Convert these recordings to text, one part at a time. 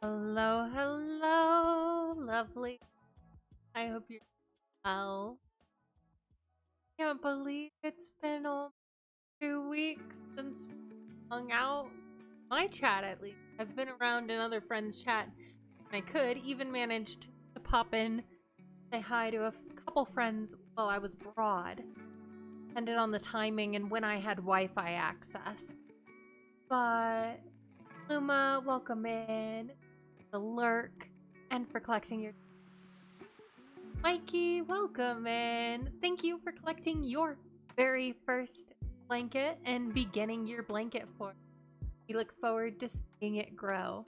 Hello, hello, lovely. I hope you're well. Can't believe it's been almost 2 weeks since we hung out. My chat, at least. I've been around in other friends' chat, and I could even managed to pop in, say hi to a couple friends while I was abroad. Depended on the timing and when I had Wi-Fi access. But Luma, welcome in. The lurk, and for collecting your Mikey, welcome in. Thank you for collecting your very first blanket and beginning your blanket for. We look forward to seeing it grow.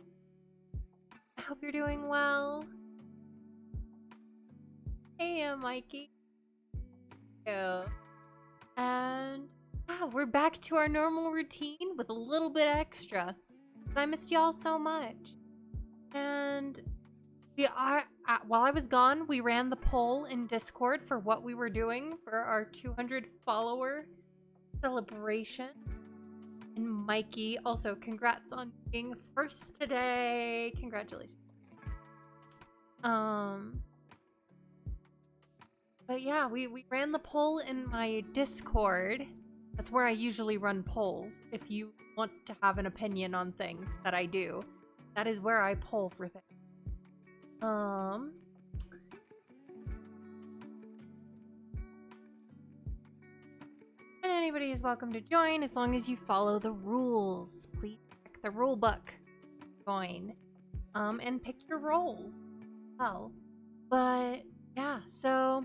I hope you're doing well. Hey, Mikey. And we're back to our normal routine with a little bit extra. I missed y'all so much. And while I was gone, we ran the poll in Discord for what we were doing for our 200 follower celebration. And Mikey, also congrats on being first today. Congratulations. But yeah, we ran the poll in my Discord. That's where I usually run polls. If you want to have an opinion on things that I do, that is where I poll for things. And anybody is welcome to join as long as you follow the rules. Please check the rule book. Join. And pick your roles. Well, but yeah, so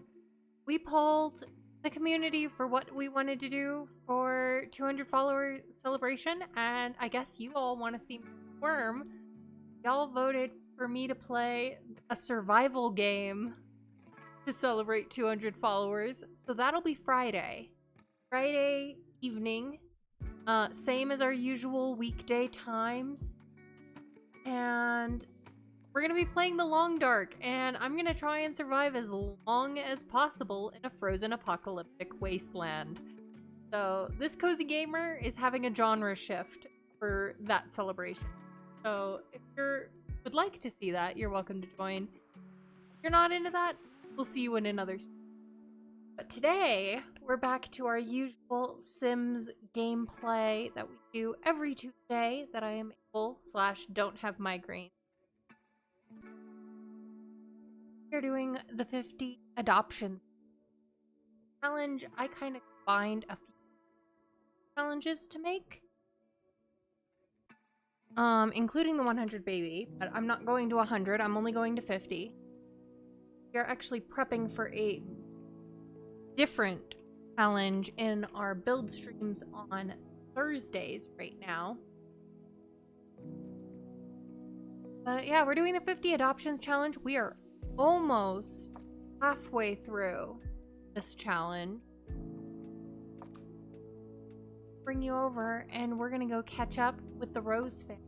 we polled the community for what we wanted to do for 200 follower celebration, and I guess you all want to see Worm. Y'all voted for me to play a survival game to celebrate 200 followers. So that'll be Friday evening, same as our usual weekday times. And we're gonna be playing the Long Dark, and I'm gonna try and survive as long as possible in a frozen apocalyptic wasteland. So this cozy gamer is having a genre shift for that celebration. So if you would like to see that, you're welcome to join. If you're not into that, we'll see you in another. But today, we're back to our usual Sims gameplay that we do every Tuesday that I am able / don't have migraine. We're doing the 50 adoption challenge. I kind of combined a few challenges to make. Including the 100 baby, but I'm not going to 100, I'm only going to 50. We are actually prepping for a different challenge in our build streams on Thursdays right now. But yeah, we're doing the 50 adoptions challenge. We are almost halfway through this challenge. Bring you over and we're gonna go catch up with the Rose family.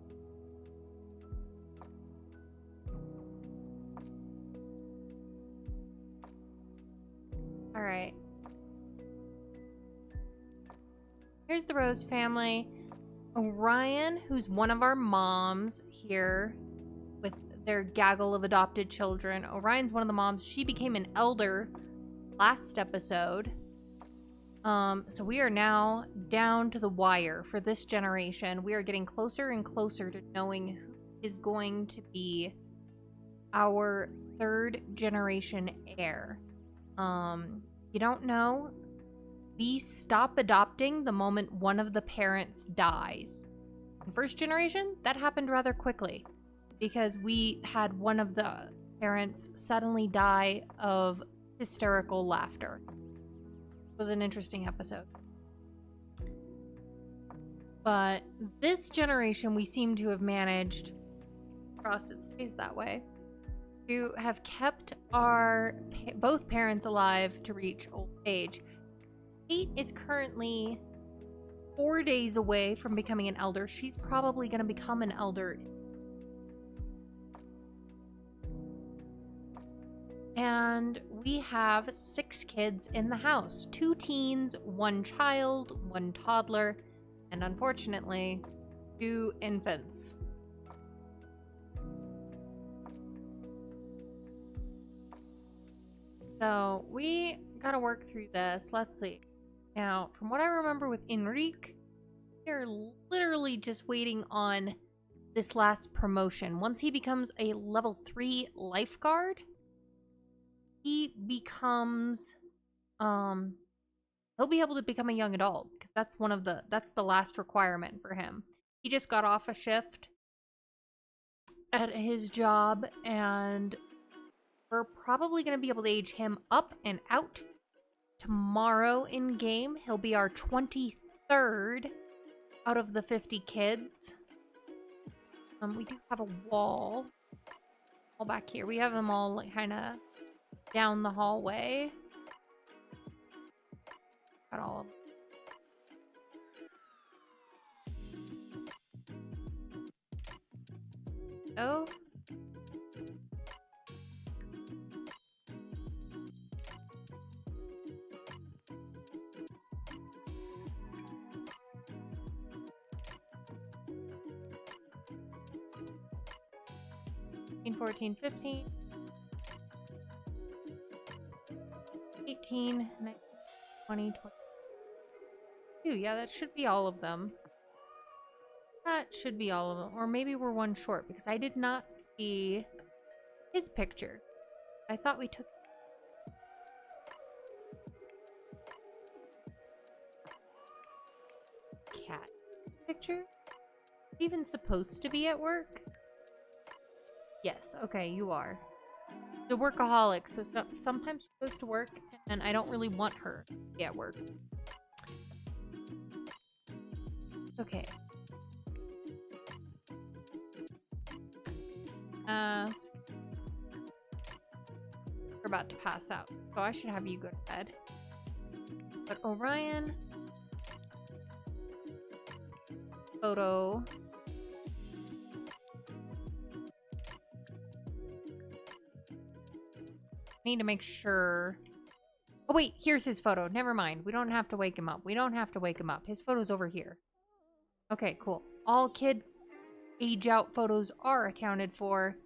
All right. Here's the Rose family. Orion, who's one of our moms here with their gaggle of adopted children. Orion's one of the moms. She became an elder last episode. So we are now down to the wire for this generation. We are getting closer and closer to knowing who is going to be our third generation heir. You don't know, we stop adopting the moment one of the parents dies. In first generation, that happened rather quickly because we had one of the parents suddenly die of hysterical laughter. It was an interesting episode. But this generation, we seem to have managed, crossed it stays that way, to have kept our both parents alive to reach old age. Kate is currently 4 days away from becoming an elder. She's probably going to become an elder. And we have 6 kids in the house. 2 teens, 1 child, 1 toddler, and unfortunately, 2 infants. So we gotta work through this. Let's see. Now, from what I remember with Enrique, we're literally just waiting on this last promotion. Once he becomes a level 3 lifeguard, he becomes he'll be able to become a young adult because that's the last requirement for him. He just got off a shift at his job, and we're probably going to be able to age him up and out tomorrow in game. He'll be our 23rd out of the 50 kids. We do have a wall all back here. We have them all like kind of down the hallway. Got all of them. Oh. 14, 15, 18, 19, 20, 22. Yeah, that should be all of them. That should be all of them. Or maybe we're one short because I did not see his picture. I thought we took cat picture. Even supposed to be at work? Yes, okay, you are. The workaholic, so sometimes she goes to work and I don't really want her to be at work. Okay. We're about to pass out, so I should have you go to bed. But Orion, photo. Need to make sure. Oh wait, here's his photo. Never mind. We don't have to wake him up. We don't have to wake him up. His photo's over here. Okay, cool. All kid age out photos are accounted for.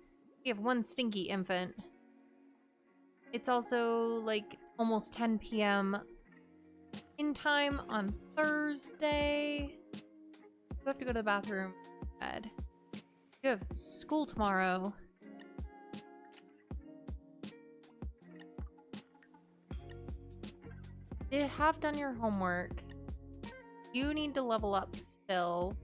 We have one stinky infant. It's also like almost 10 p.m. in time on Thursday. You have to go to the bathroom. Bed. You have school tomorrow. You have done your homework. You need to level up still.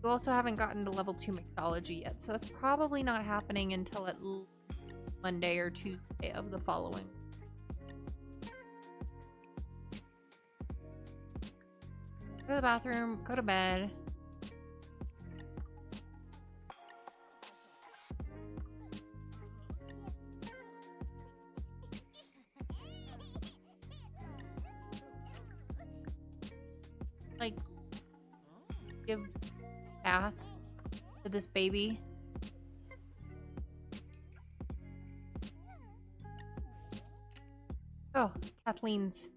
You also haven't gotten to level 2 mixology yet, so that's probably not happening until at Monday or Tuesday of the following. Go to the bathroom, go to bed. Like, give bath to this baby. Oh, Kathleen's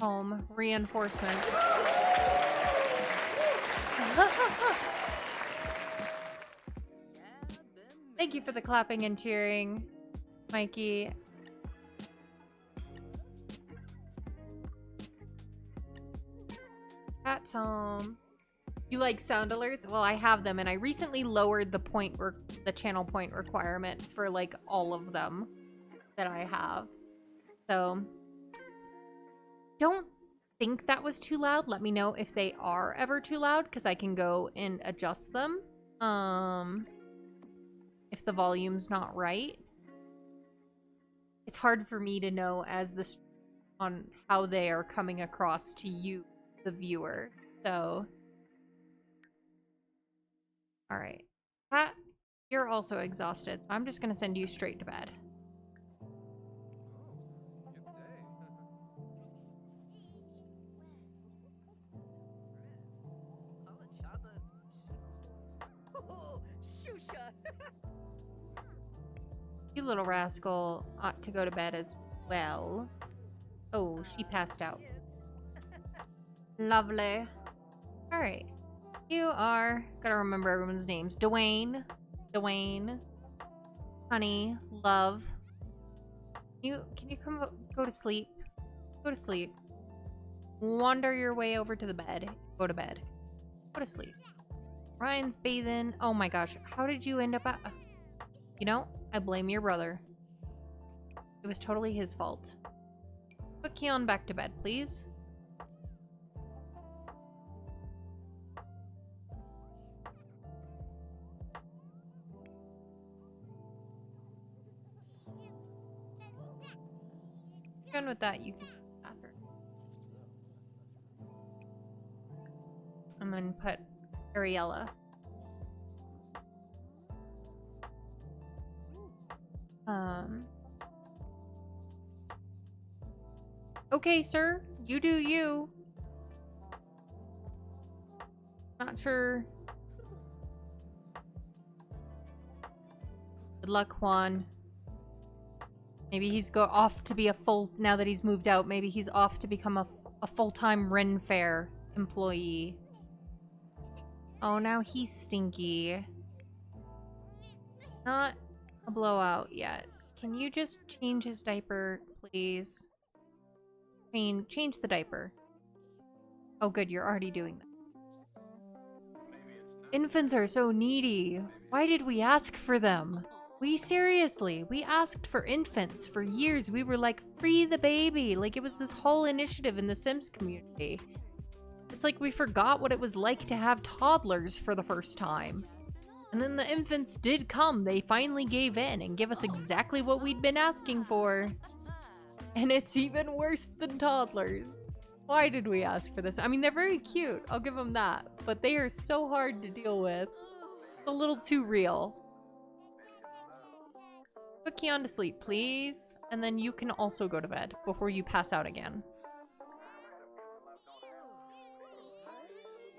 home. Reinforcement. Thank you for the clapping and cheering, Mikey. Cat's home. You like sound alerts? Well, I have them, and I recently lowered the channel point requirement for like all of them that I have. So, don't think that was too loud. Let me know if they are ever too loud, because I can go and adjust them. If the volume's not right. It's hard for me to know on how they are coming across to you, the viewer. So, all right. Pat, you're also exhausted, so I'm just gonna send you straight to bed. You little rascal ought to go to bed as well. Oh, she passed out. Lovely. Alright. You are... Gotta remember everyone's names. Dwayne. Honey. Love. Can you go to sleep? Go to sleep. Wander your way over to the bed. Go to bed. Go to sleep. Ryan's bathing. Oh my gosh. How did you end up at... You know, I blame your brother. It was totally his fault. Put Keon back to bed, please. Done with that, you can after. And then put Ariella. Okay, sir. You do you. Not sure. Good luck, Juan. Maybe he's off to be a now that he's moved out, maybe he's off to become a full-time Ren Fair employee. Oh, now he's stinky. Not a blowout yet. Can you just change his diaper, please? Change the diaper. Oh, good, you're already doing that. Infants are so needy. Why did we ask for them? We asked for infants for years. We were like, free the baby. Like, it was this whole initiative in the Sims community. It's like we forgot what it was like to have toddlers for the first time. And then the infants did come. They finally gave in and give us exactly what we'd been asking for. And it's even worse than toddlers. Why did we ask for this? I mean, they're very cute. I'll give them that. But they are so hard to deal with. It's a little too real. Put Keon to sleep, please. And then you can also go to bed before you pass out again.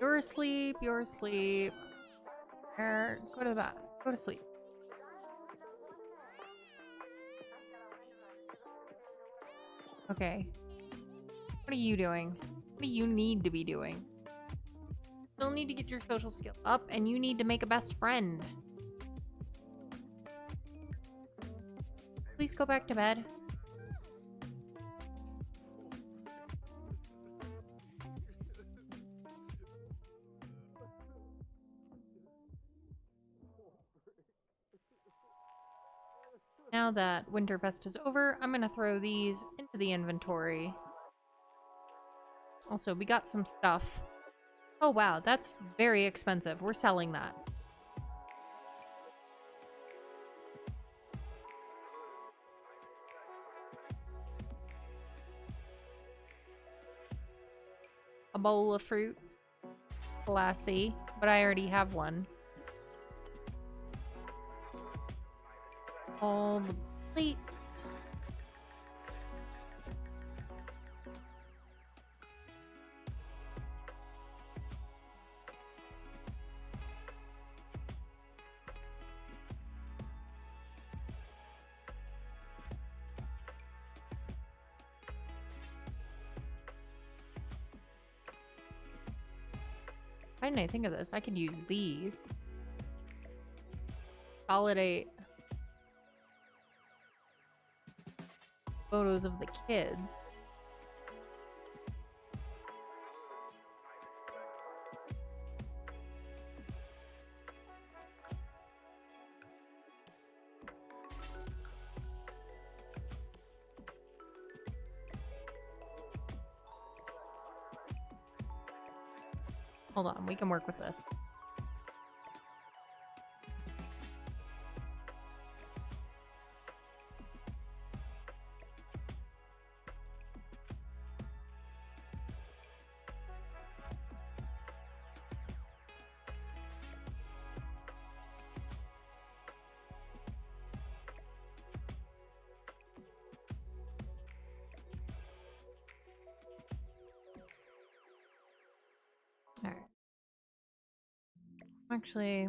You're asleep. You're asleep. Go to the bed. Go to sleep. Okay. What are you doing? What do you need to be doing? Still need to get your social skill up, and you need to make a best friend. Please go back to bed. Now that Winterfest is over, I'm gonna throw these into the inventory. Also, we got some stuff. Oh wow, that's very expensive. We're selling that. A bowl of fruit. Classy. But I already have one. All the plates. Why didn't I think of this? I could use these. Consolidate photos of the kids. Hold on, we can work with this. Alright. Actually,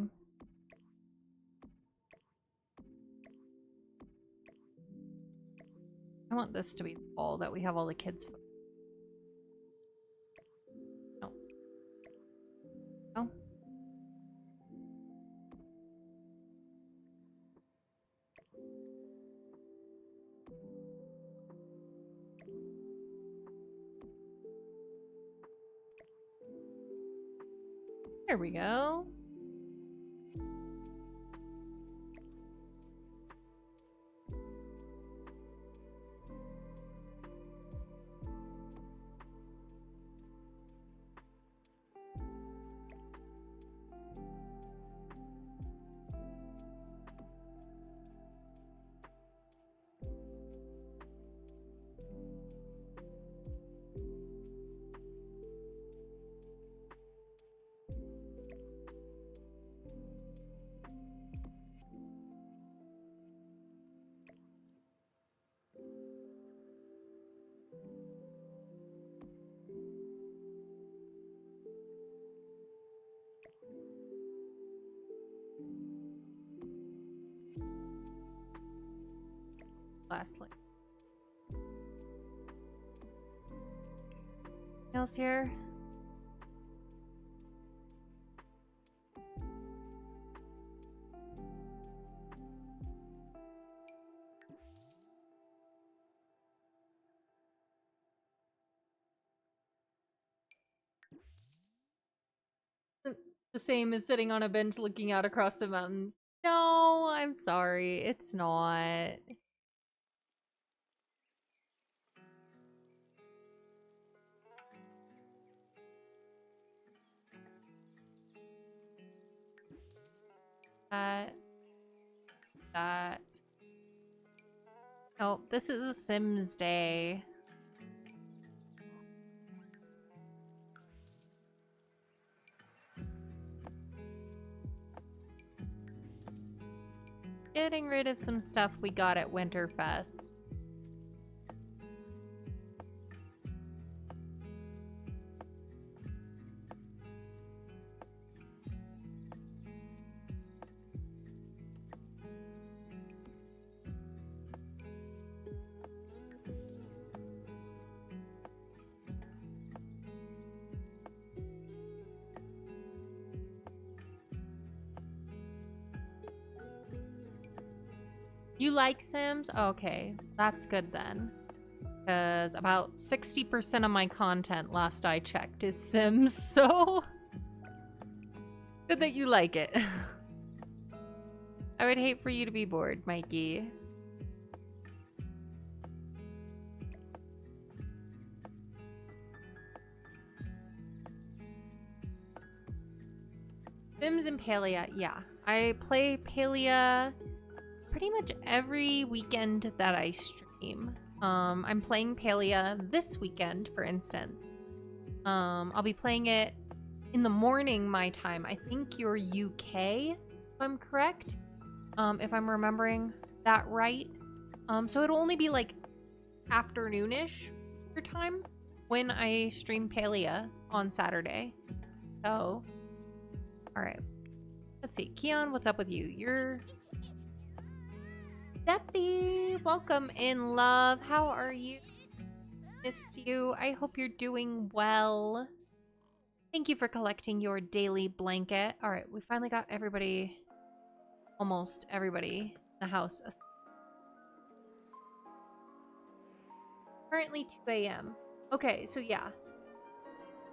I want this to be the wall that we have all the kids. No. No. There we go. Lastly. Anything else here? The same as sitting on a bench looking out across the mountains. No, I'm sorry. It's not. That. Oh, this is a Sims day. Getting rid of some stuff we got at Winterfest. You like Sims? Okay, that's good then. Because about 60% of my content, last I checked, is Sims, so... good that you like it. I would hate for you to be bored, Mikey. Sims and Palia, yeah. I play Palia pretty much every weekend that I stream. I'm playing Palia this weekend, for instance. I'll be playing it in the morning my time. I think you're UK, if I'm correct. If I'm remembering that right. So it'll only be like afternoonish your time when I stream Palia on Saturday. So, alright. Let's see. Keon, what's up with you? You're... Deppy, welcome in, love. How are you? Missed you. I hope you're doing well. Thank you for collecting your daily blanket. All right, we finally got everybody, almost everybody in the house. Currently 2 a.m. Okay, so yeah.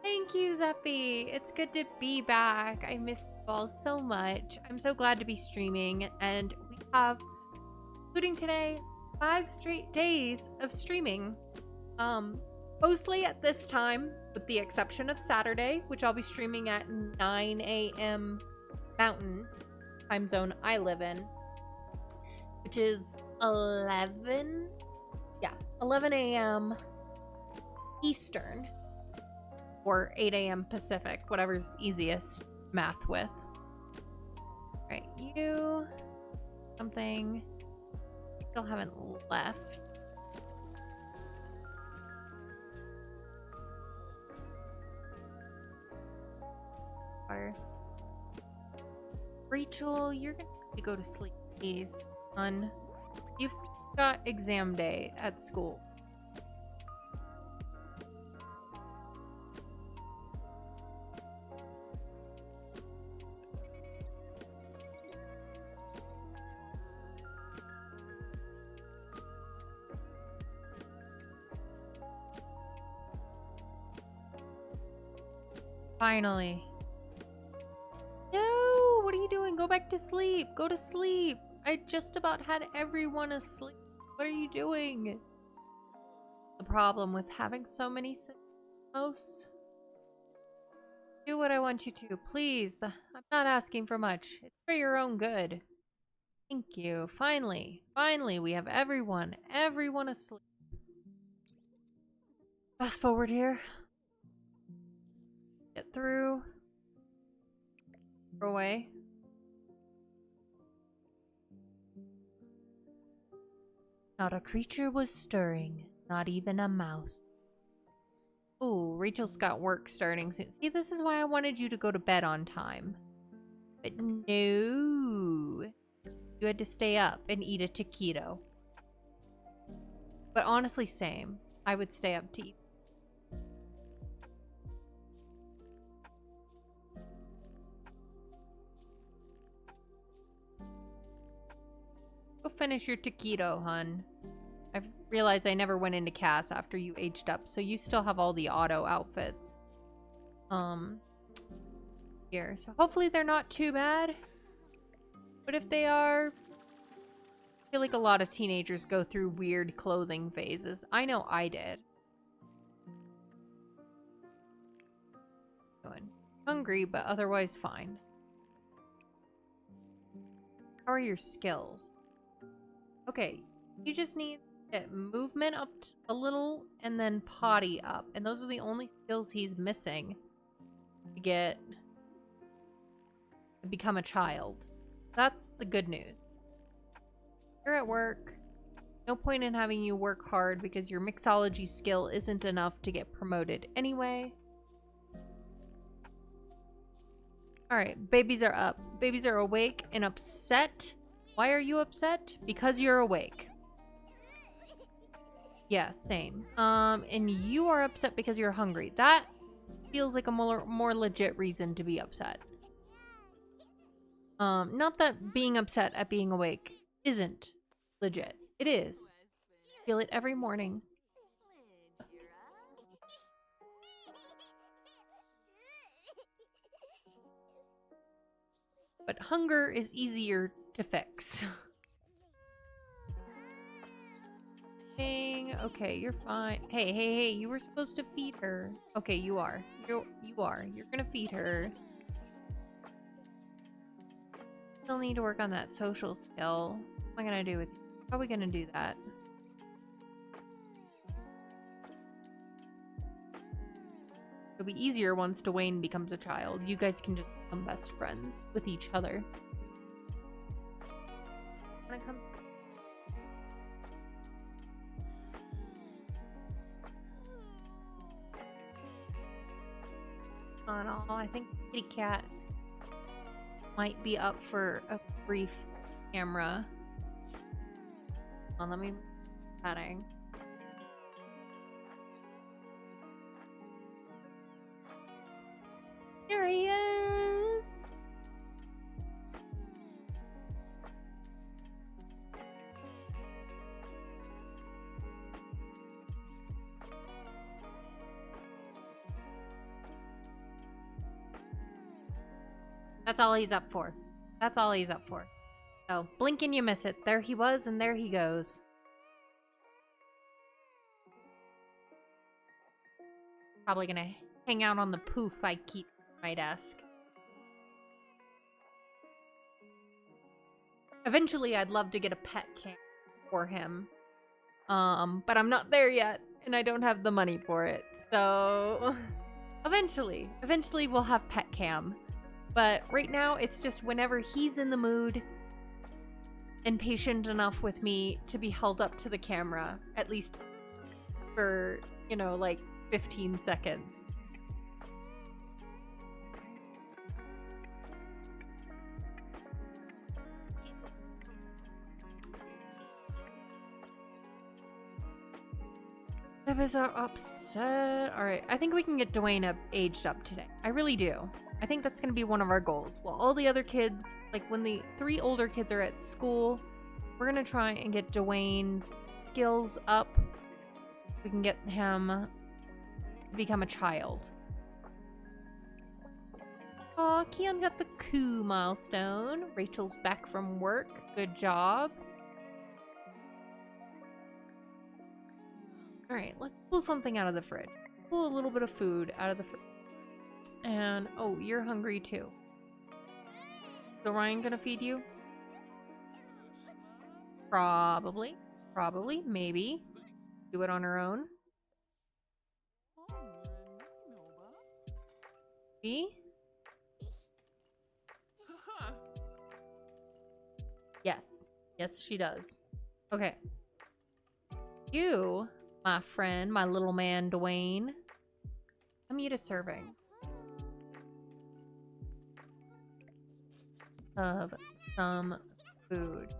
Thank you, Zeppy. It's good to be back. I missed you all so much. I'm so glad to be streaming, and we have, including today, 5 straight days of streaming. Mostly at this time, with the exception of Saturday, which I'll be streaming at 9 a.m. Mountain time zone I live in, which is 11 a.m. Eastern, or 8 a.m. Pacific, whatever's easiest math with. All right, you, something, still haven't left. Rachel, you're gonna have to go to sleep, please, hon. You've got exam day at school. Finally. No, what are you doing? Go back to sleep. Go to sleep. I just about had everyone asleep. What are you doing? The problem with having so many hosts. Do what I want you to, please. I'm not asking for much. It's for your own good. Thank you. Finally, we have everyone asleep. Fast forward here. Get through. Throw away. Not a creature was stirring, not even a mouse. Ooh, Rachel's got work starting soon. See, this is why I wanted you to go to bed on time. But no. You had to stay up and eat a taquito. But honestly, same. I would stay up to eat. Go finish your taquito, hun. I realized I never went into CAS after you aged up, so you still have all the auto outfits. Here. So hopefully they're not too bad. But if they are, I feel like a lot of teenagers go through weird clothing phases. I know I did. Going hungry, but otherwise fine. How are your skills? Okay, you just need to get movement up a little and then potty up. And those are the only skills he's missing to become a child. That's the good news. You're at work. No point in having you work hard because your mixology skill isn't enough to get promoted anyway. Alright, babies are up. Babies are awake and upset. Why are you upset? Because you're awake. Yeah, same. And you are upset because you're hungry. That feels like a more legit reason to be upset. Not that being upset at being awake isn't legit. It is. I feel it every morning. But hunger is easier to fix. Okay, you're fine. Hey, you were supposed to feed her. Okay, you are. You are. You're gonna feed her. Still need to work on that social skill. What am I gonna do with you? How are we gonna do that? It'll be easier once Dwayne becomes a child. You guys can just become best friends with each other. Wanna come? Not all. I think Kitty Cat might be up for a brief camera. Let me chatting. There he is. That's all he's up for. That's all he's up for. So, blink and you miss it. There he was, and there he goes. Probably gonna hang out on the poof I keep on my desk. Eventually, I'd love to get a pet cam for him. But I'm not there yet, and I don't have the money for it. So, eventually we'll have pet cam. But right now, it's just whenever he's in the mood and patient enough with me to be held up to the camera, at least for, you know, like 15 seconds. Babies are upset. Alright, I think we can get Dwayne aged up today. I really do. I think that's going to be one of our goals. While all the other kids, like when the 3 older kids are at school, we're going to try and get Dwayne's skills up. We can get him to become a child. Oh, Keon got the coup milestone. Rachel's back from work. Good job. Alright, let's pull something out of the fridge. Pull a little bit of food out of the fridge. And, oh, you're hungry too. So Ryan gonna feed you? Probably. Probably. Maybe. Do it on her own. Me? Yes. Yes, she does. Okay. You, my friend, my little man, Dwayne. Come eat a serving of some food.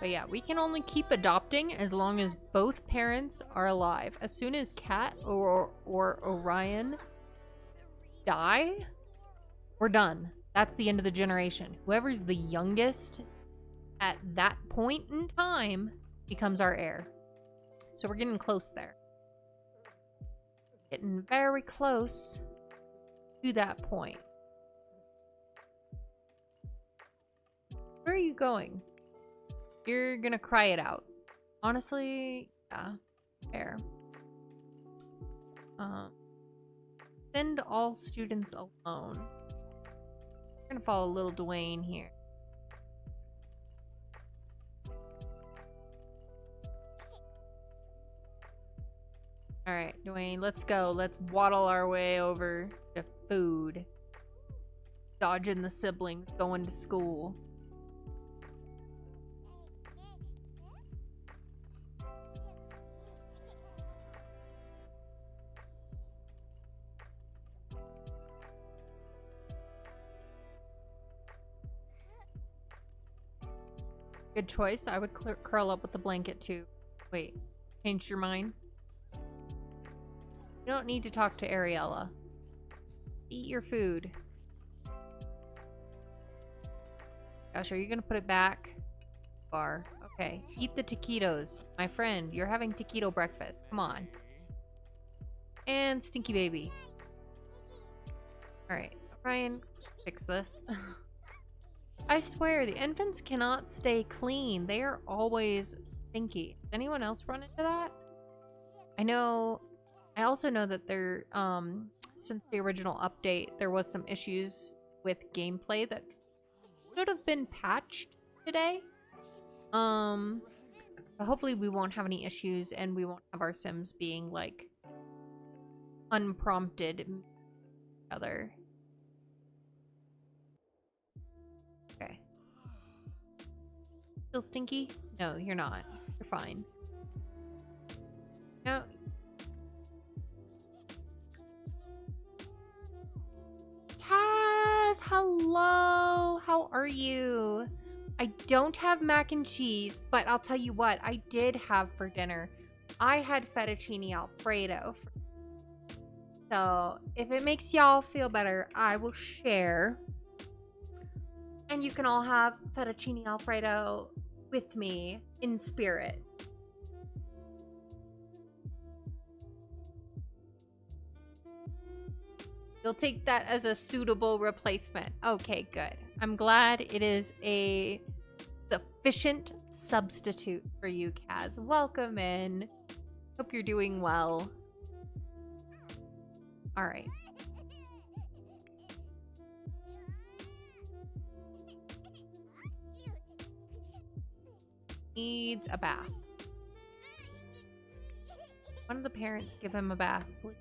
But yeah, we can only keep adopting as long as both parents are alive. As soon as Kat or Orion die, we're done. That's the end of the generation. Whoever's the youngest at that point in time becomes our heir. So we're getting close there. Getting very close to that point. Where are you going? You're gonna cry it out. Honestly, yeah, fair. Send all students alone. We're gonna follow little Dwayne here. Alright, Dwayne, let's go. Let's waddle our way over to food. Dodging the siblings, going to school. Good choice. I would curl up with the blanket too. Wait, changed your mind? You don't need to talk to Ariella. Eat your food. Gosh, are you gonna put it back? Bar. Okay. Eat the taquitos. My friend, you're having taquito breakfast. Come on. And Stinky Baby. Alright. Ryan, fix this. I swear, the infants cannot stay clean. They are always stinky. Does anyone else run into that? I also know that there, since the original update, there was some issues with gameplay that should have been patched today. So hopefully we won't have any issues and we won't have our Sims being, like, unprompted other. Okay. Still stinky? No, you're not. You're fine. No. CAS! Hello! How are you? I don't have mac and cheese, but I'll tell you what I did have for dinner. I had fettuccine alfredo. So, if it makes y'all feel better, I will share. And you can all have fettuccine alfredo with me in spirit. You'll take that as a suitable replacement. Okay, good. I'm glad it is a sufficient substitute for you, Kaz. Welcome in. Hope you're doing well. All right. Needs a bath. One of the parents give him a bath, please.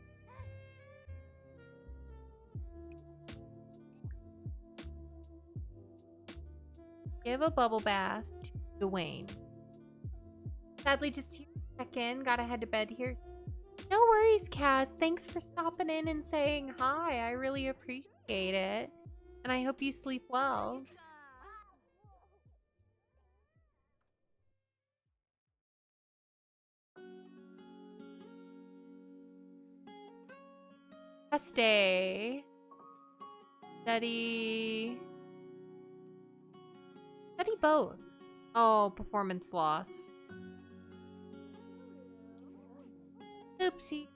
Give a bubble bath to Dwayne. Sadly, just here to check in. Gotta head to bed here. No worries, Kaz. Thanks for stopping in and saying hi. I really appreciate it. And I hope you sleep well. Test day. Study both. Oh, performance loss. Oopsie.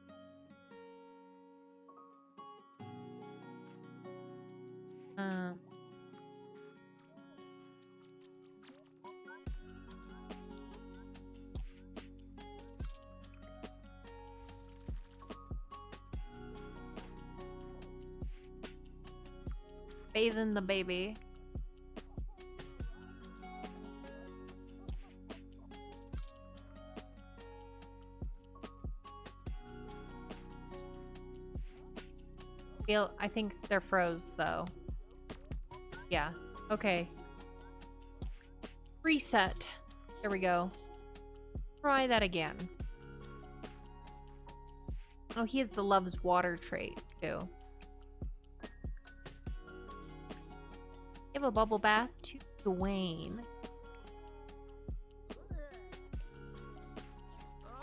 Bathing the baby. I think they're froze though. Yeah. Okay. Reset. There we go. Try that again. Oh, he has the loves water trait too. Give a bubble bath to Dwayne.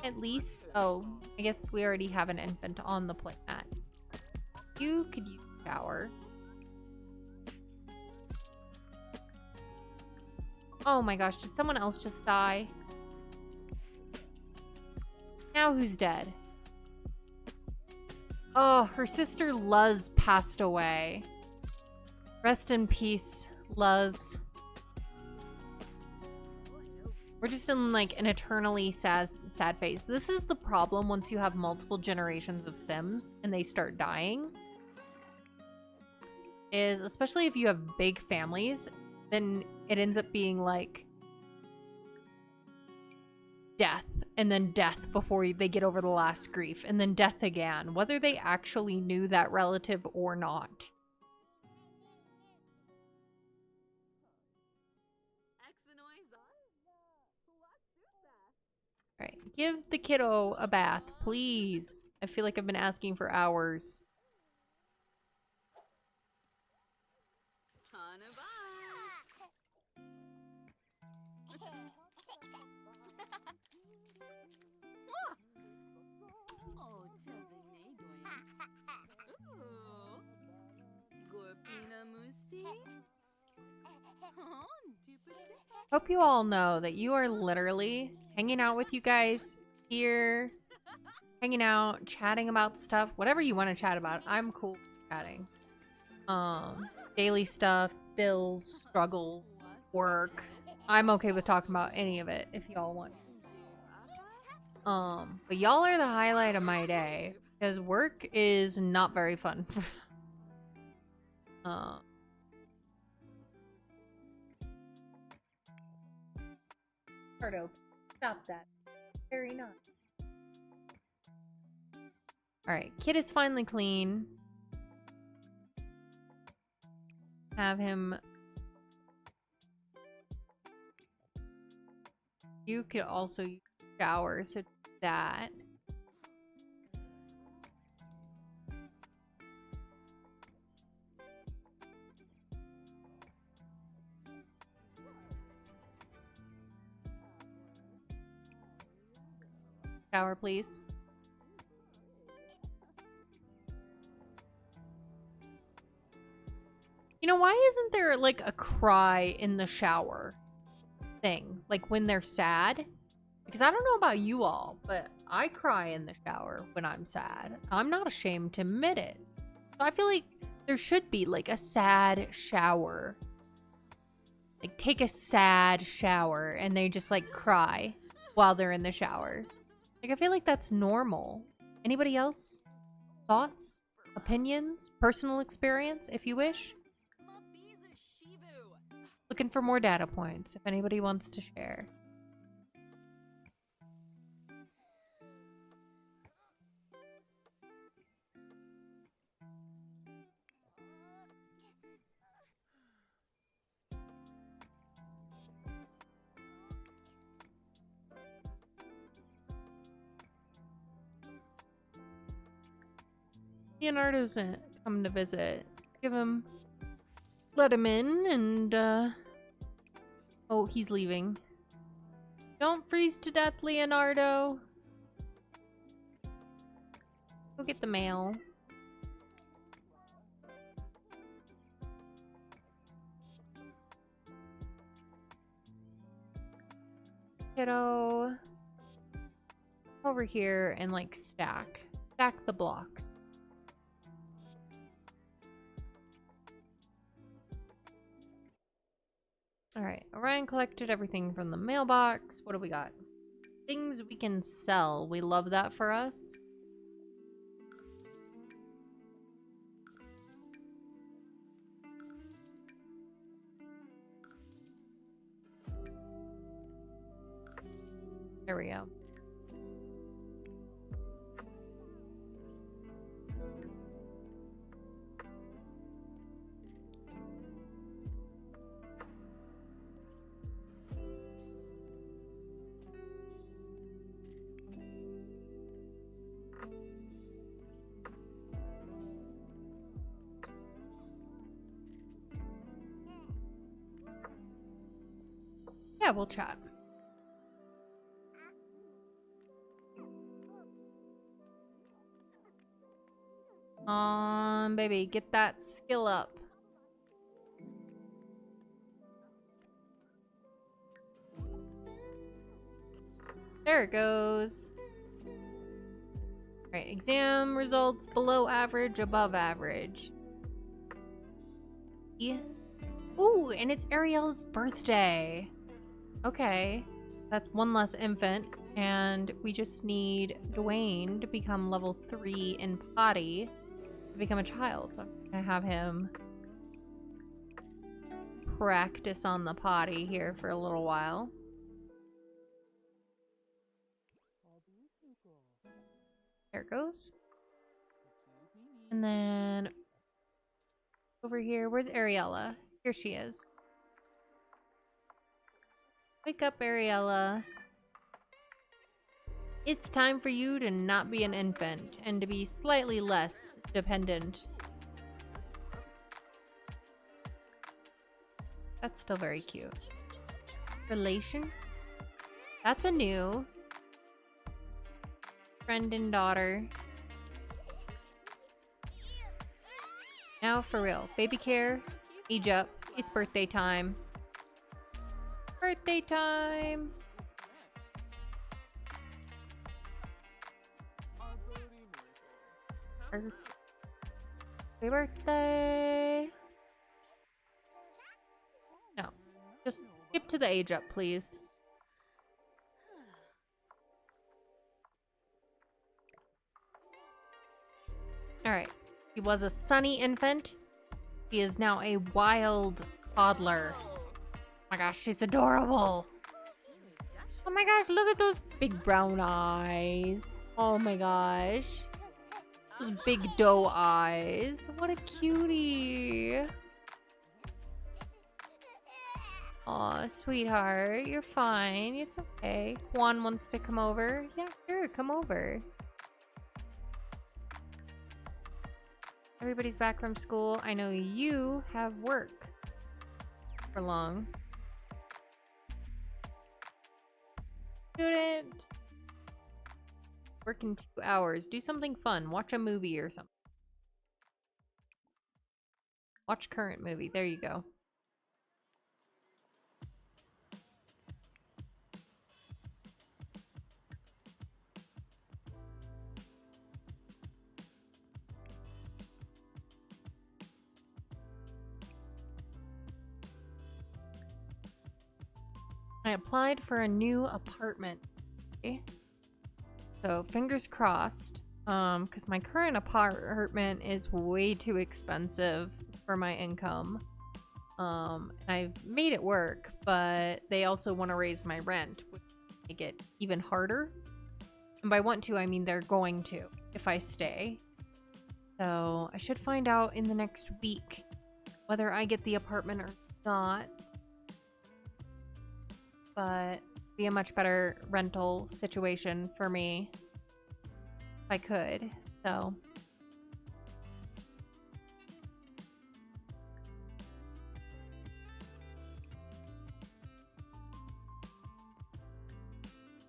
At least, oh, I guess we already have an infant on the playmat. You could use a shower. Oh my gosh, did someone else just die? Now who's dead? Oh, her sister Luz passed away. Rest in peace, Luz. We're just in like an eternally sad phase. This is the problem once you have multiple generations of Sims and they start dying. Is especially if you have big families, then it ends up being like death and then death before they get over the last grief and then death again, whether they actually knew that relative or not. All right, give the kiddo a bath, please. I feel like I've been asking for hours. Hope you all know that you are literally hanging out with you guys here, hanging out, chatting about stuff, whatever you want to chat about. I'm cool with chatting. Daily stuff, bills, struggles, work. I'm okay with talking about any of it if y'all want. But y'all are the highlight of my day because work is not very fun. Stop that. Very nice. Alright, kid is finally clean. Have him... You could also use shower, so that. Shower, please. You know, why isn't there like a cry in the shower thing? Like when they're sad? Because I don't know about you all, but I cry in the shower when I'm sad. I'm not ashamed to admit it. So I feel like there should be like a sad shower. Like take a sad shower and they just like cry while they're in the shower. Like I feel like that's normal. Anybody else? Thoughts? Opinions? Personal experience, if you wish? Looking for more data points if anybody wants to share. Leonardo's come to visit. Let him in and, oh, he's leaving. Don't freeze to death, Leonardo. Go get the mail. Kiddo. over here and like stack the blocks. All right, Orion collected everything from the mailbox. What do we got? Things we can sell. We love that for us. There we go. Yeah, we'll chat. Baby, get that skill up. There it goes. Alright, exam results below average, above average. Yeah. Ooh, and it's Ariel's birthday. Okay, that's one less infant, and we just need Dwayne to become level 3 in potty to become a child. So I'm gonna have him practice on the potty here for a little while. There it goes. And then over here, where's Ariella? Here she is. Wake up, Ariella. It's time for you to not be an infant and to be slightly less dependent. That's still very cute. Relation? That's a new friend and daughter. Now for real. Baby care. Age up. It's birthday time. Birthday time! Happy birthday! No. Just skip to the age up, please. Alright. He was a sunny infant. He is now a wild toddler. Oh my gosh, she's adorable. Oh my gosh, look at those big brown eyes. Oh my gosh. Those big doe eyes. What a cutie. Aw, sweetheart. You're fine. It's okay. Juan wants to come over. Yeah, sure, come over. Everybody's back from school. I know you have work for long. Student. Work in 2 hours. Do something fun. Watch a movie or something. Watch current movie. There you go. I applied for a new apartment. Okay. So fingers crossed. Because my current apartment is way too expensive for my income. And I've made it work, but they also want to raise my rent, which make it even harder. And by want to, I mean they're going to if I stay. So I should find out in the next week whether I get the apartment or not. But be a much better rental situation for me if I could. So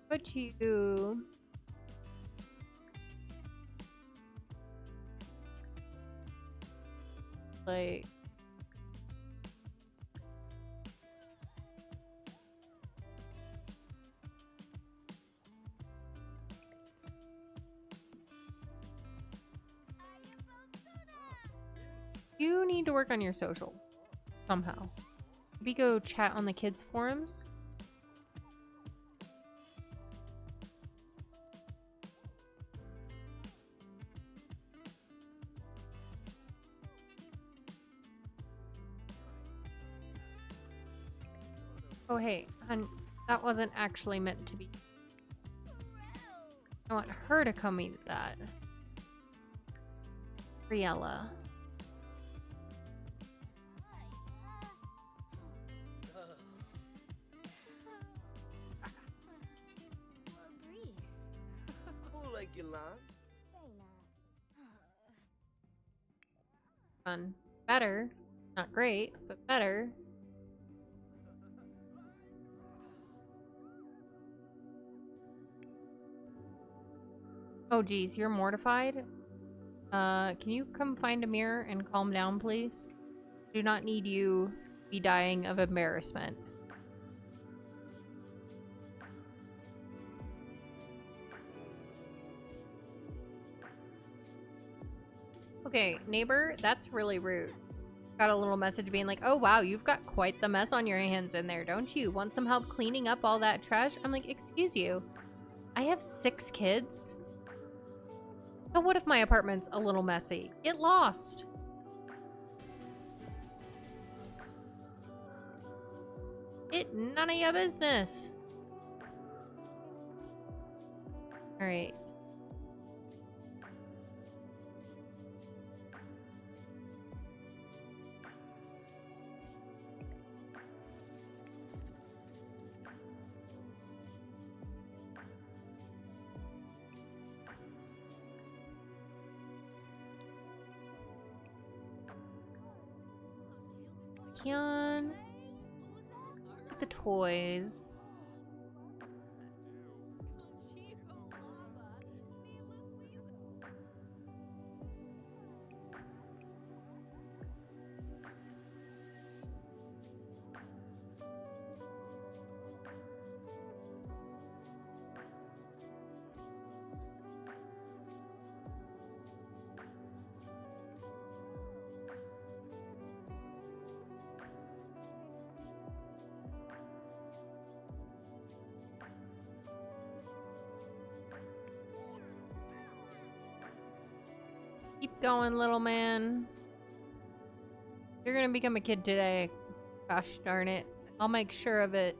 but you like You need to work on your social somehow. Maybe go chat on the kids' forums. Oh, hey, hun, that wasn't actually meant to be. I want her to come eat that. Riella. Fun. Better. Not great, but better. Oh geez, you're mortified? Can you come find a mirror and calm down, please? Do not need you to be dying of embarrassment. Okay, neighbor, that's really rude. Got a little message being like, oh wow, you've got quite the mess on your hands in there, don't you? Want some help cleaning up all that trash? I'm like, excuse you. I have 6 kids. So what if my apartment's a little messy? Get lost. It none of your business. All right. Kian. Look at the toys. Keep going, little man. You're gonna become a kid today. Gosh darn it. I'll make sure of it.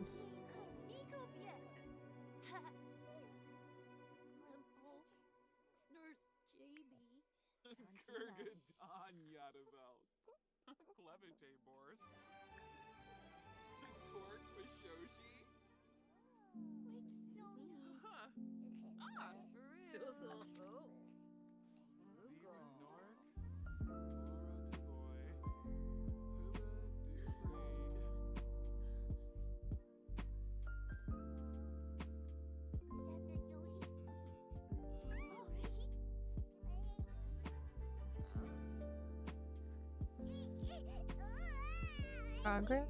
Progress.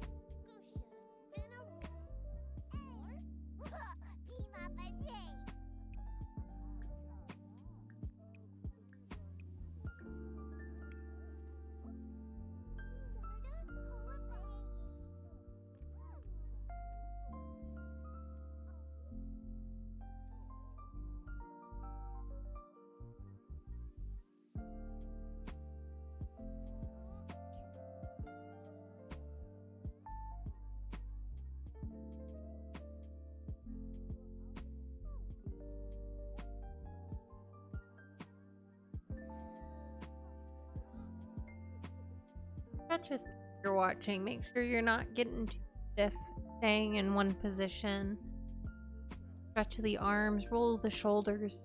Catch if you're watching. Make sure you're not getting too stiff, staying in one position. Stretch the arms, roll the shoulders,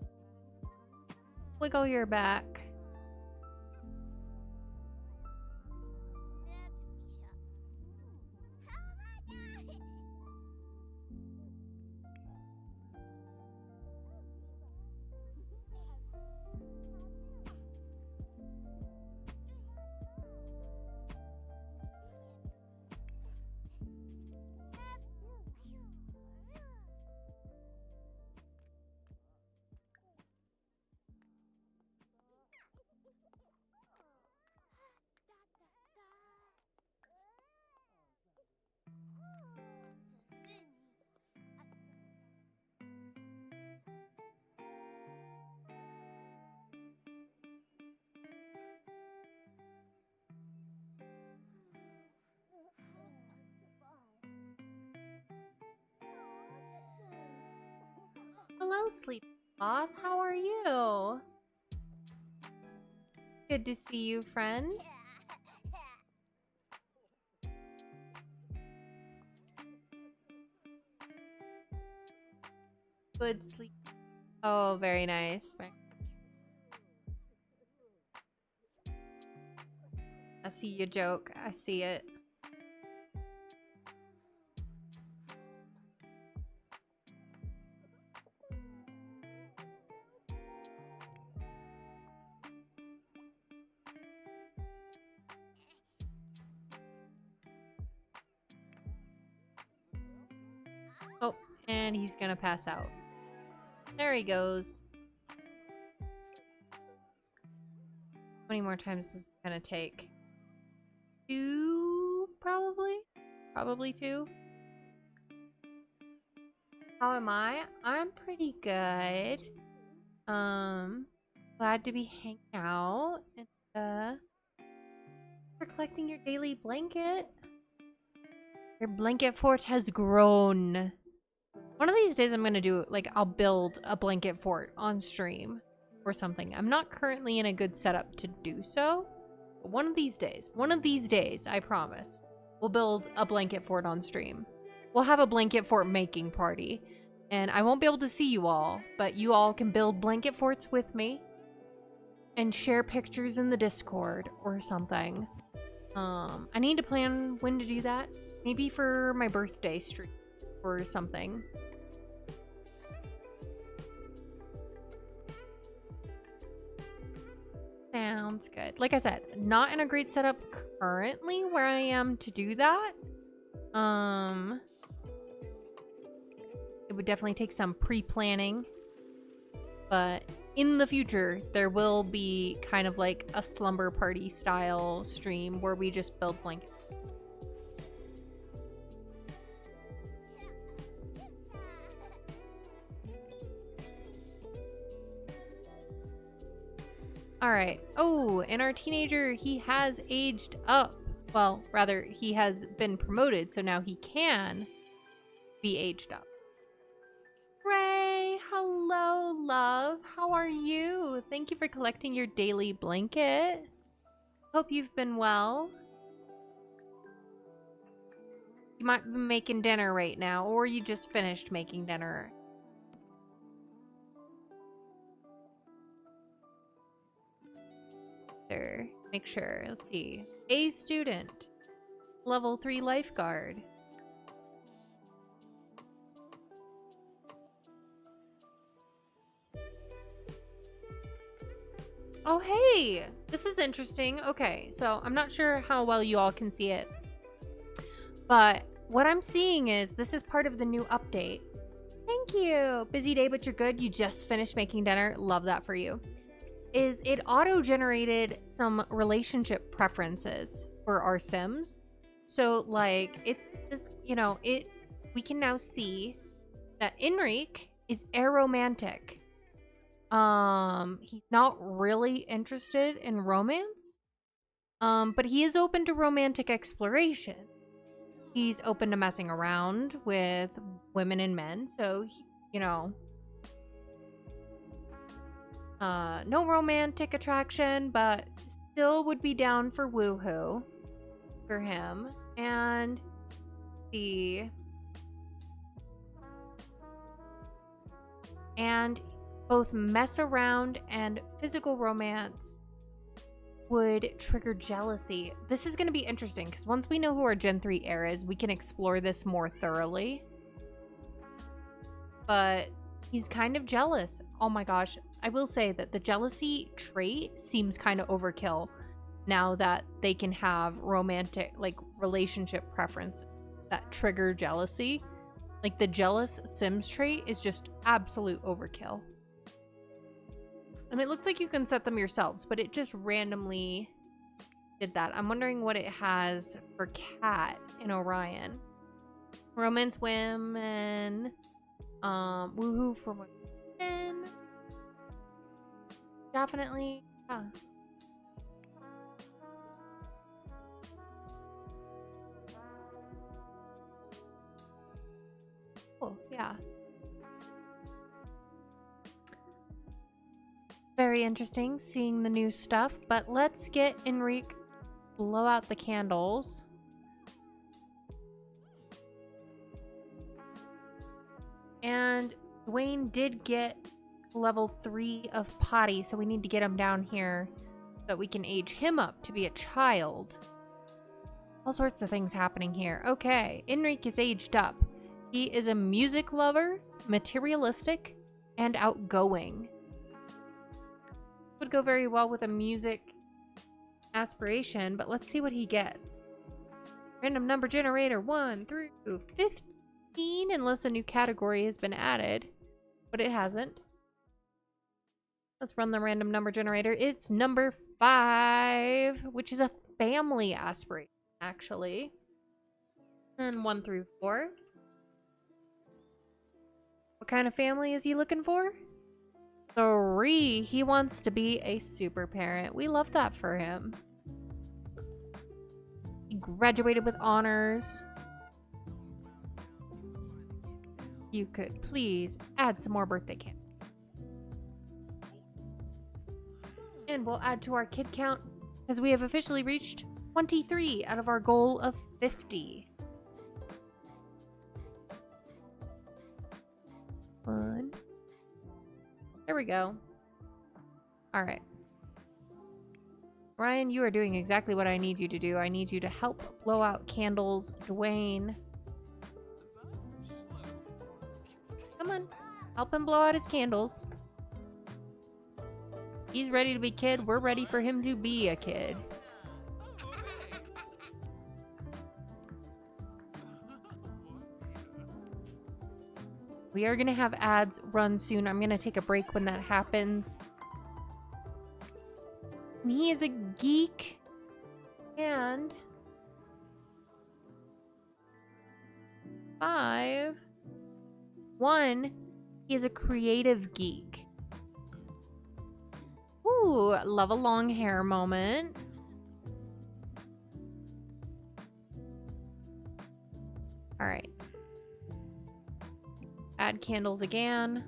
wiggle your back. hello, Sleep Sloth. How are you? Good to see you, friend. Good sleep. Oh, very nice. I see your joke. I see it. Oh, and he's gonna pass out. There he goes. How many more times is this gonna take? 2, probably? Probably 2. How am I? I'm pretty good. Glad to be hanging out and for collecting your daily blanket. Your blanket fort has grown. One of these days I'm gonna do, like, I'll build a blanket fort on stream or something. I'm not currently in a good setup to do so. But one of these days, I promise, we'll build a blanket fort on stream. We'll have a blanket fort making party. And I won't be able to see you all, but you all can build blanket forts with me and share pictures in the Discord or something. I need to plan when to do that. Maybe for my birthday stream or something. Sounds good. Like I said, not in a great setup currently where I am to do that. It would definitely take some pre-planning. But in the future, there will be kind of like a slumber party style stream where we just build blankets. Alright. Oh, and our teenager, he has aged up. Well, rather, he has been promoted, so now he can be aged up. Ray, hello, love. How are you? Thank you for collecting your daily blanket. Hope you've been well. You might be making dinner right now, or you just finished making dinner. Make sure. Let's see. A student. Level 3 lifeguard. Oh, hey! This is interesting. Okay, so I'm not sure how well you all can see it. But what I'm seeing is this is part of the new update. Thank you! Busy day, but you're good. You just finished making dinner. Love that for you. Is it auto-generated some relationship preferences for our Sims. So, like, it's just, you know, we can now see that Enrique is aromantic. He's not really interested in romance. But he is open to romantic exploration. He's open to messing around with women and men, so, you know, no romantic attraction, but still would be down for woohoo for him. And both mess around and physical romance would trigger jealousy. This is going to be interesting because once we know who our Gen 3 heir is, we can explore this more thoroughly. But he's kind of jealous. Oh my gosh. I will say that the jealousy trait seems kind of overkill now that they can have romantic, like, relationship preferences that trigger jealousy. Like, the jealous Sims trait is just absolute overkill. And it looks like you can set them yourselves, but it just randomly did that. I'm wondering what it has for Cat in Orion. Romance women. Woohoo for women. Definitely. Yeah. Oh, yeah. very interesting seeing the new stuff, but let's get Enrique blow out the candles. And Dwayne did get level 3 of potty, so we need to get him down here so that we can age him up to be a child. All sorts of things happening here. Okay, Enrique is aged up. He is a music lover, materialistic, and outgoing. Would go very well with a music aspiration, but let's see what he gets. Random number generator 1 through 15, unless a new category has been added, but it hasn't. Let's run the random number generator. It's number 5, which is a family aspiration, actually. And 1 through 4. What kind of family is he looking for? 3. He wants to be a super parent. We love that for him. He graduated with honors. You could please add some more birthday candles. And we'll add to our kid count as we have officially reached 23 out of our goal of 50. 1. There we go. All right. Ryan, you are doing exactly what I need you to do. I need you to help blow out candles. Dwayne. Come on. Help him blow out his candles. He's ready to be a kid. We're ready for him to be a kid. We are going to have ads run soon. I'm going to take a break when that happens. And he is a geek. And 5. 1. He is a creative geek. Ooh, love a long hair moment. All right. Add candles again.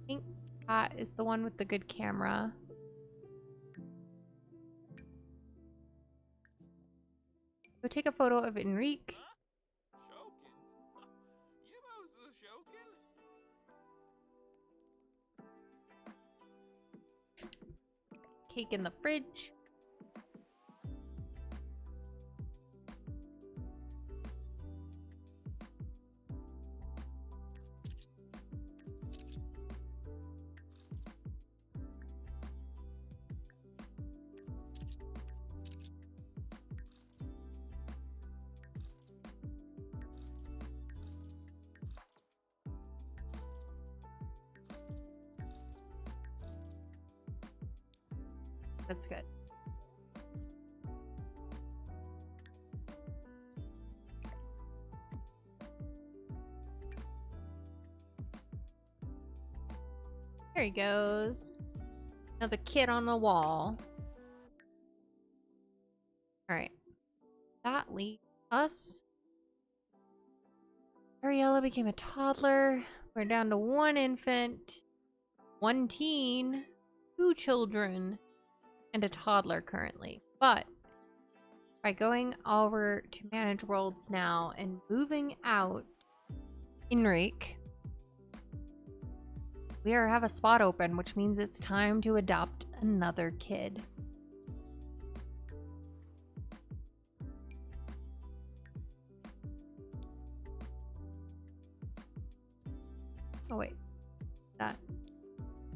I think Pat is the one with the good camera. Go take a photo of Enrique. Cake in the fridge. That's good. There he goes. Another kid on the wall. Alright. That leaves us. Ariella became a toddler. We're down to 1 infant, 1 teen, 2 children, and a toddler currently. But by going over to manage worlds now and moving out Enrique, we have a spot open, which means it's time to adopt another kid. Oh wait, that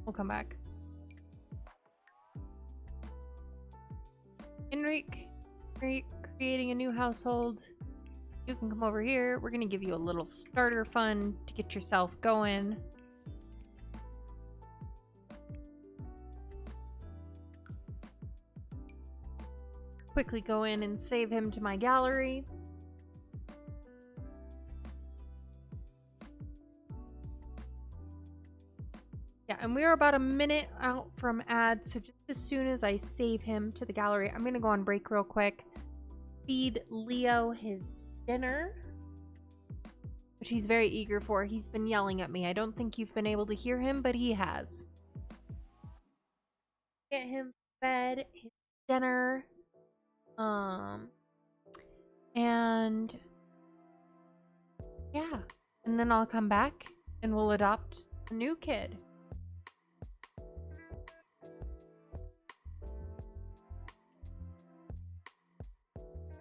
we'll come back. Enrique, creating a new household. You can come over here. We're gonna give you a little starter fund to get yourself going. Quickly go in and save him to my gallery. Yeah, and we are about a minute out from ads, so just as soon as I save him to the gallery, I'm gonna go on break real quick. Feed Leo his dinner. which he's very eager for. He's been yelling at me. I don't think you've been able to hear him, but he has. Get him fed, his dinner, and yeah, and then I'll come back and we'll adopt a new kid.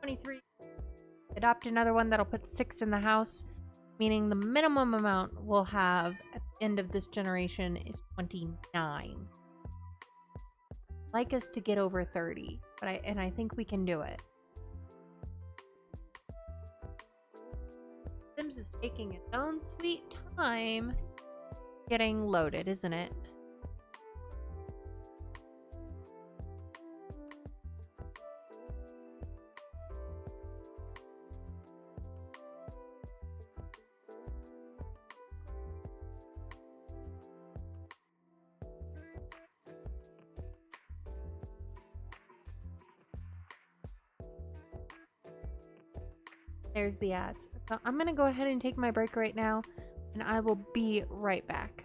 23. Adopt another one that'll put 6 in the house, meaning the minimum amount we'll have at the end of this generation is 29. I'd like us to get over 30, but I think we can do it. Sims is taking its own sweet time getting loaded, isn't it? There's the ads. So I'm gonna go ahead and take my break right now, and I will be right back.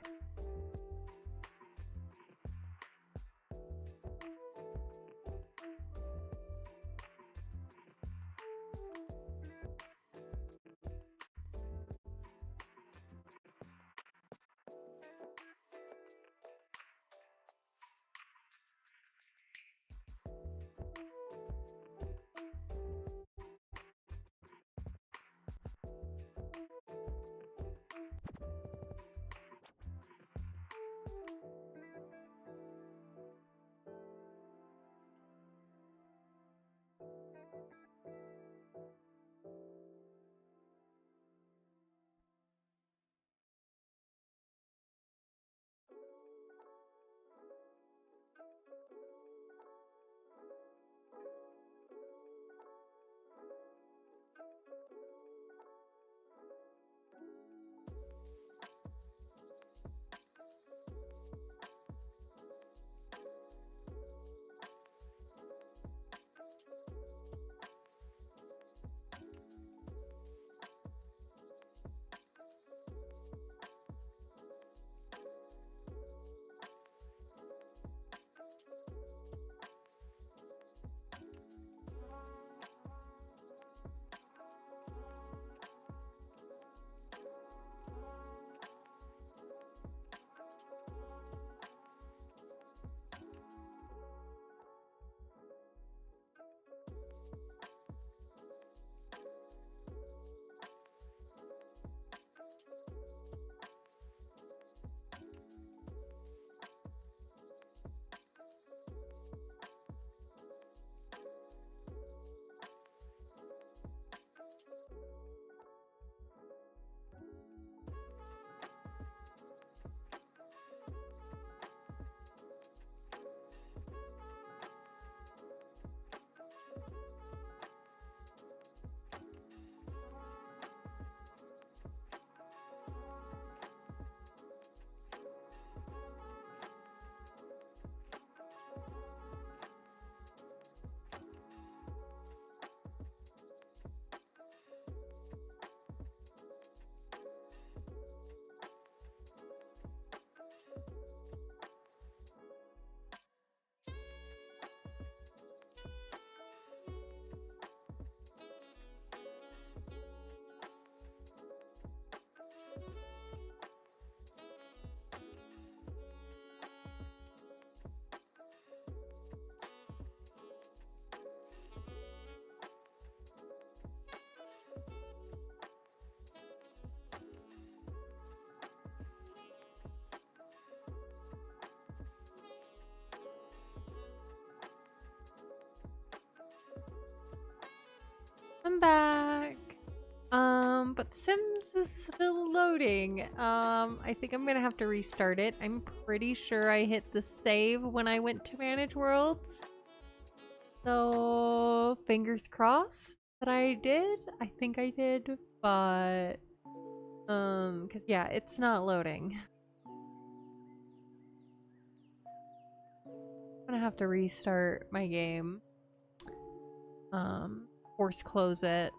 I'm back. But Sims is still loading. I think I'm gonna have to restart it. I'm pretty sure I hit the save when I went to manage worlds. So fingers crossed that I did. I think I did, but cause yeah, it's not loading. I'm gonna have to restart my game. Force close it.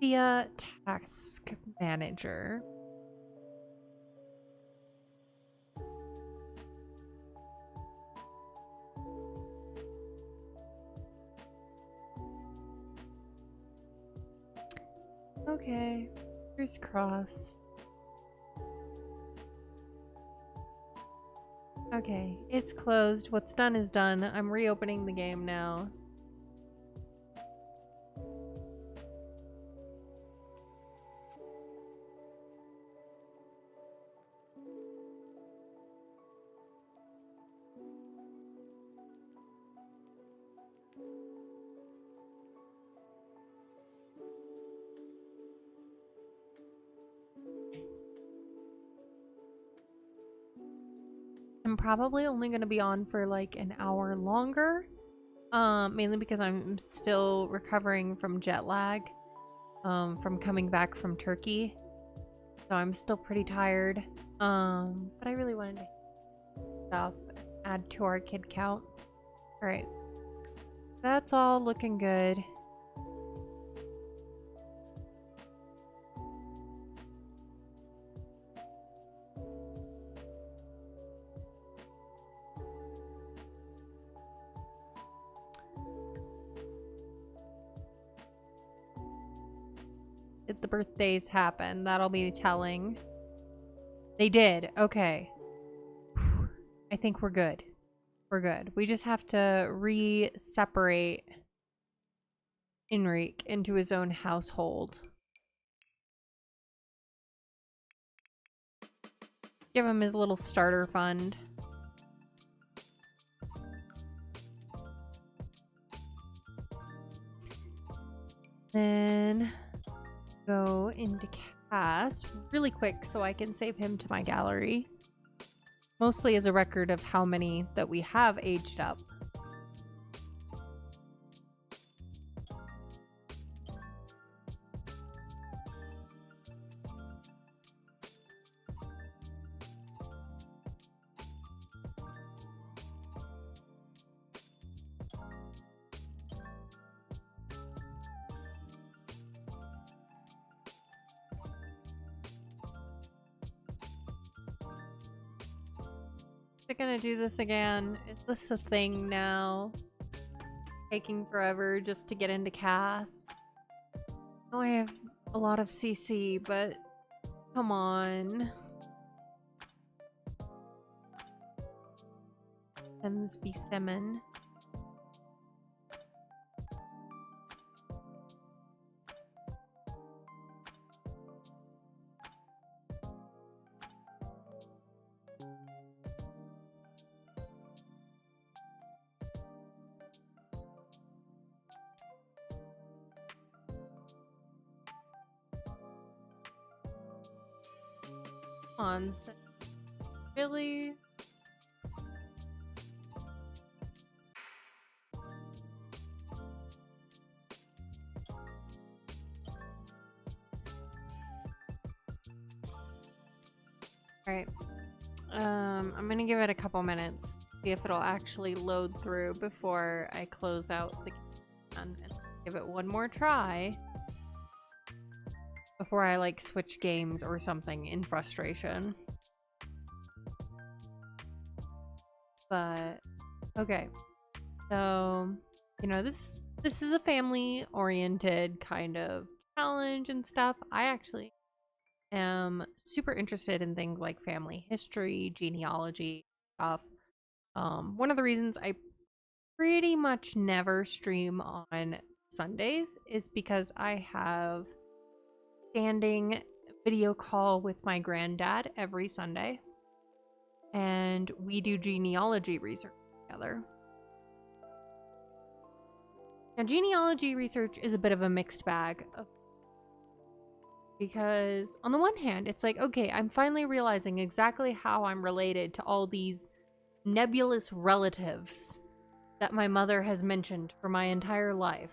via task manager. Okay, fingers crossed. Okay, it's closed. What's done is done. I'm reopening the game now. I'm probably only going to be on for like an hour longer. Mainly because I'm still recovering from jet lag, from coming back from Turkey. So I'm still pretty tired. But I really wanted to stuff add to our kid count. All right. That's all looking good. Did the birthdays happen? That'll be telling. They did. Okay. I think we're good. We're good. We just have to re-separate Enrique into his own household. Give him his little starter fund. Then go into CAS really quick so I can save him to my gallery. Mostly as a record of how many that we have aged up. They're gonna do this again. Is this a thing now? Taking forever just to get into CAS. Oh, I have a lot of CC, but come on. Sims be simmin'. On, really? Alright. I'm gonna give it a couple minutes, see if it'll actually load through before I close out the game and give it one more try before I like switch games or something in frustration. But okay, so you know, this is a family oriented kind of challenge and stuff. I actually am super interested in things like family history, genealogy stuff. One of the reasons I pretty much never stream on Sundays is because I have standing video call with my granddad every Sunday, and we do genealogy research together. Now, genealogy research is a bit of a mixed bag because on the one hand, it's like, okay, I'm finally realizing exactly how I'm related to all these nebulous relatives that my mother has mentioned for my entire life.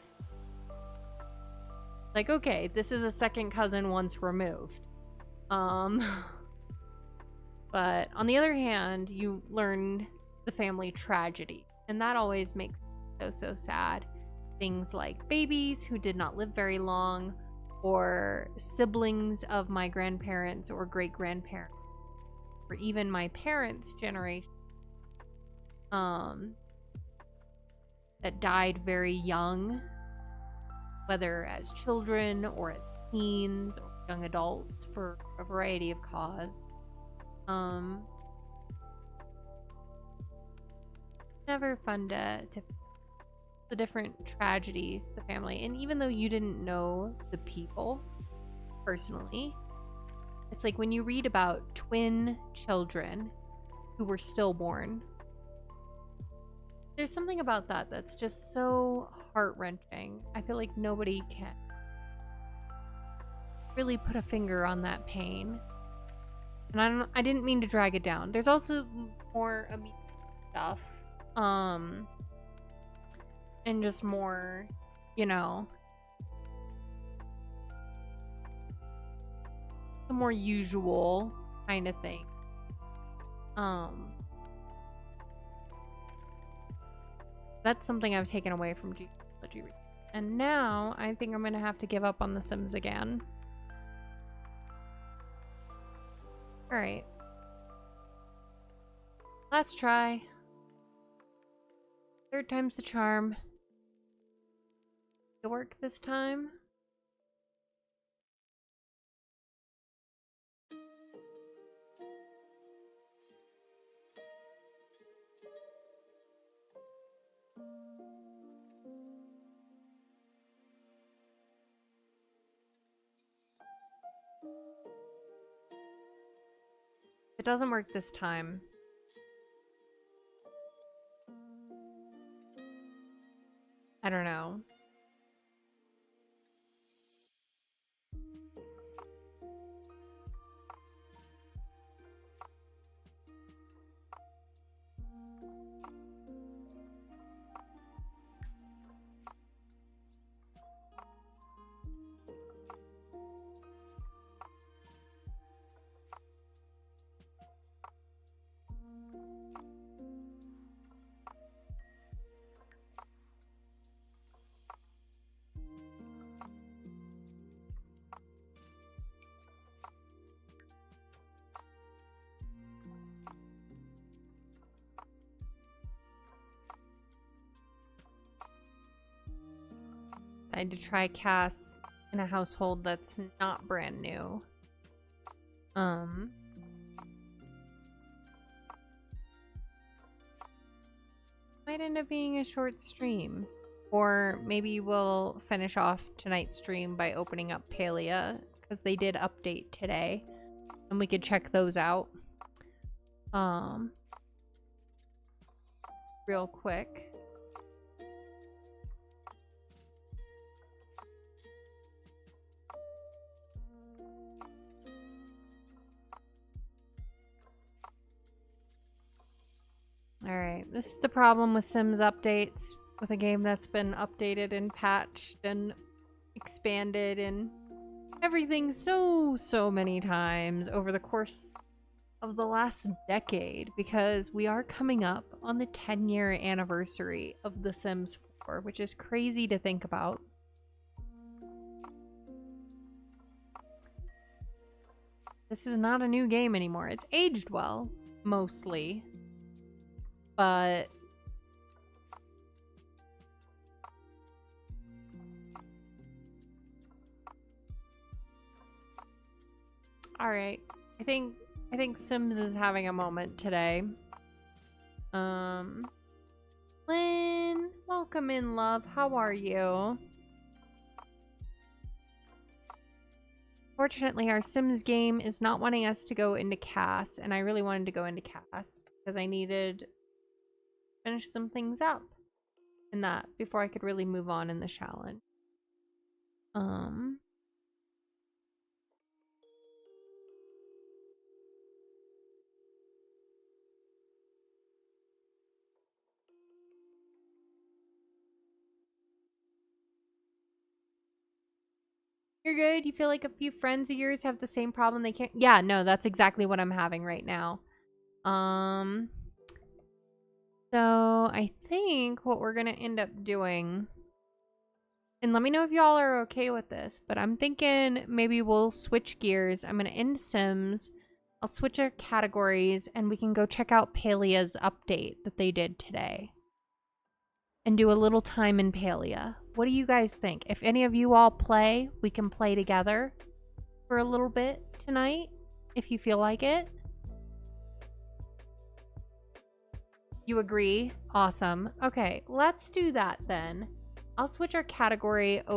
Like, okay, this is a second cousin once removed. But on the other hand, you learn the family tragedy, and that always makes me so sad. Things like babies who did not live very long, or siblings of my grandparents or great-grandparents, or even my parents' generation, that died very young, whether as children or as teens or young adults for a variety of cause. Never fun to the different tragedies the family, and even though you didn't know the people personally, it's like when you read about twin children who were stillborn, there's something about that that's just so heart-wrenching. I feel like nobody can really put a finger on that pain. And I didn't mean to drag it down. There's also more immediate stuff. And just more, you know, the more usual kind of thing. That's something I've taken away from genealogy. And now I think I'm gonna have to give up on The Sims again. Alright. Last try. Third time's the charm. It work this time? If it doesn't work this time, I don't know. I had to try CAS in a household that's not brand new. Might end up being a short stream. Or maybe we'll finish off tonight's stream by opening up Palia, because they did update today. And we could check those out. Real quick. Alright, this is the problem with Sims updates, with a game that's been updated and patched and expanded and everything so many times over the course of the last decade, because we are coming up on the 10-year anniversary of The Sims 4, which is crazy to think about. This is not a new game anymore. It's aged well, mostly. But all right, I think Sims is having a moment today. Lynn, welcome in, love. How are you? Fortunately, our Sims game is not wanting us to go into CAS, and I really wanted to go into CAS because I needed finish some things up in that before I could really move on in the challenge. You're good? You feel like a few friends of yours have the same problem? They can't... Yeah, no, that's exactly what I'm having right now. So I think what we're gonna end up doing And let me know if y'all are okay with this, but I'm thinking maybe we'll switch gears. I'm going to end Sims. I'll switch our categories and we can go check out Palea's update that they did today. And do a little time in Palea. What do you guys think? If any of you all play, we can play together for a little bit tonight, if you feel like it. You agree? Awesome. Okay, let's do that then. I'll switch our category over